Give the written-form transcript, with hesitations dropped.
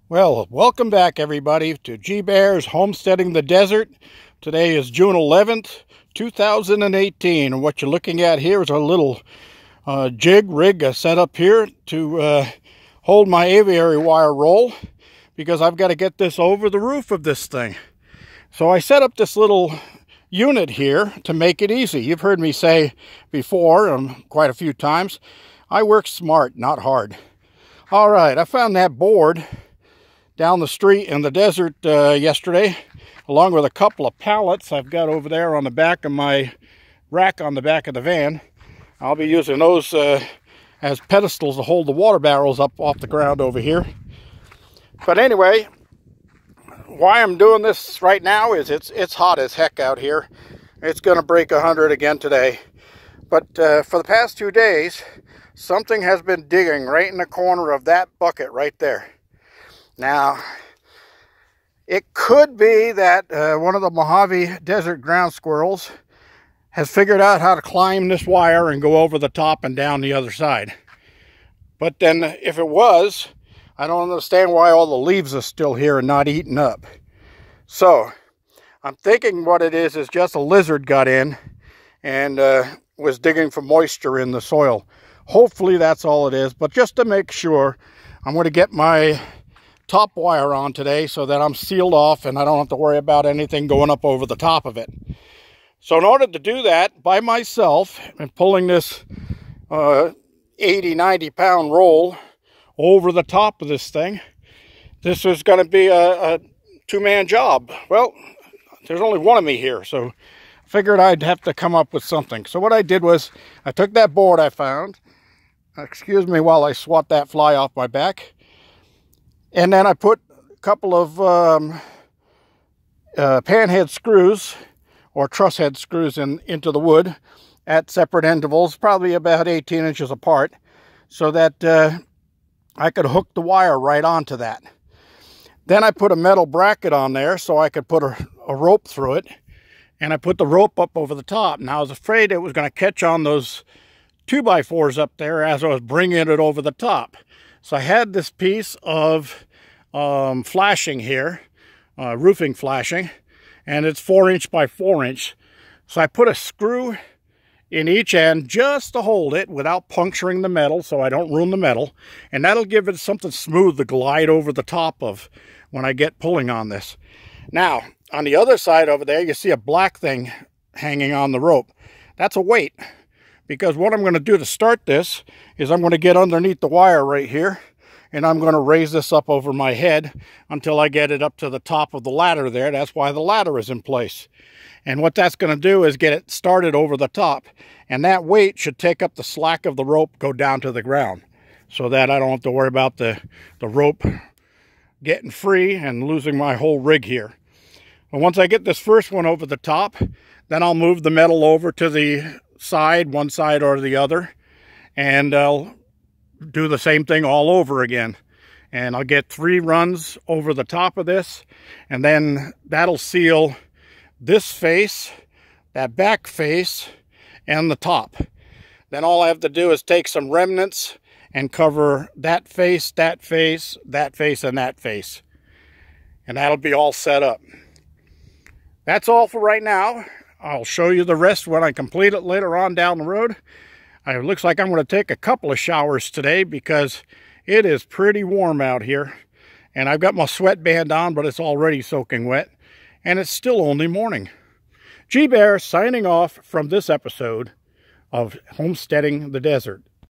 Well, welcome back everybody to G Bear's Homesteading the Desert. Today is June 11th, 2018, and what you're looking at here is a little jig rig I set up here to hold my aviary wire roll, because I've got to get this over the roof of this thing. So I set up this little unit here to make it easy. You've heard me say before, quite a few times, I work smart, not hard. All right, I found that board down the street in the desert yesterday, along with a couple of pallets I've got over there on the back of my rack on the back of the van. I'll be using those as pedestals to hold the water barrels up off the ground over here. But anyway, why I'm doing this right now is it's hot as heck out here. It's going to break 100 again today. But for the past 2 days, something has been digging right in the corner of that bucket right there. Now, it could be that one of the Mojave Desert ground squirrels has figured out how to climb this wire and go over the top and down the other side. But then if it was, I don't understand why all the leaves are still here and not eaten up. So, I'm thinking what it is just a lizard got in and was digging for moisture in the soil. Hopefully that's all it is, but just to make sure, I'm going to get my top wire on today so that I'm sealed off and I don't have to worry about anything going up over the top of it. So in order to do that by myself and pulling this 80-90 pound roll over the top of this thing, this is going to be a two-man job. Well, there's only one of me here, so I figured I'd have to come up with something. So what I did was I took that board I found, excuse me while I swat that fly off my back, and then I put a couple of panhead screws or truss head screws into the wood at separate intervals, probably about 18 inches apart, so that I could hook the wire right onto that. Then I put a metal bracket on there so I could put a rope through it, and I put the rope up over the top. Now I was afraid it was going to catch on those 2x4s up there as I was bringing it over the top. So I had this piece of flashing here, roofing flashing, and it's 4" by 4". So I put a screw in each end just to hold it without puncturing the metal so I don't ruin the metal. And that'll give it something smooth to glide over the top of when I get pulling on this. Now, on the other side over there, you see a black thing hanging on the rope. That's a weight. Because what I'm going to do to start this is I'm going to get underneath the wire right here, and I'm going to raise this up over my head until I get it up to the top of the ladder there. That's why the ladder is in place. And what that's going to do is get it started over the top. And that weight should take up the slack of the rope, go down to the ground, so that I don't have to worry about the rope getting free and losing my whole rig here. But once I get this first one over the top, then I'll move the metal over to the side, one side or the other, and I'll do the same thing all over again. And I'll get 3 runs over the top of this, and then that'll seal this face, that back face, and the top. Then all I have to do is take some remnants and cover that face, that face, that face, and that face. And that'll be all set up. That's all for right now. I'll show you the rest when I complete it later on down the road. It looks like I'm going to take a couple of showers today because it is pretty warm out here. And I've got my sweatband on, but it's already soaking wet. And it's still only morning. G Bear signing off from this episode of Homesteading the Desert.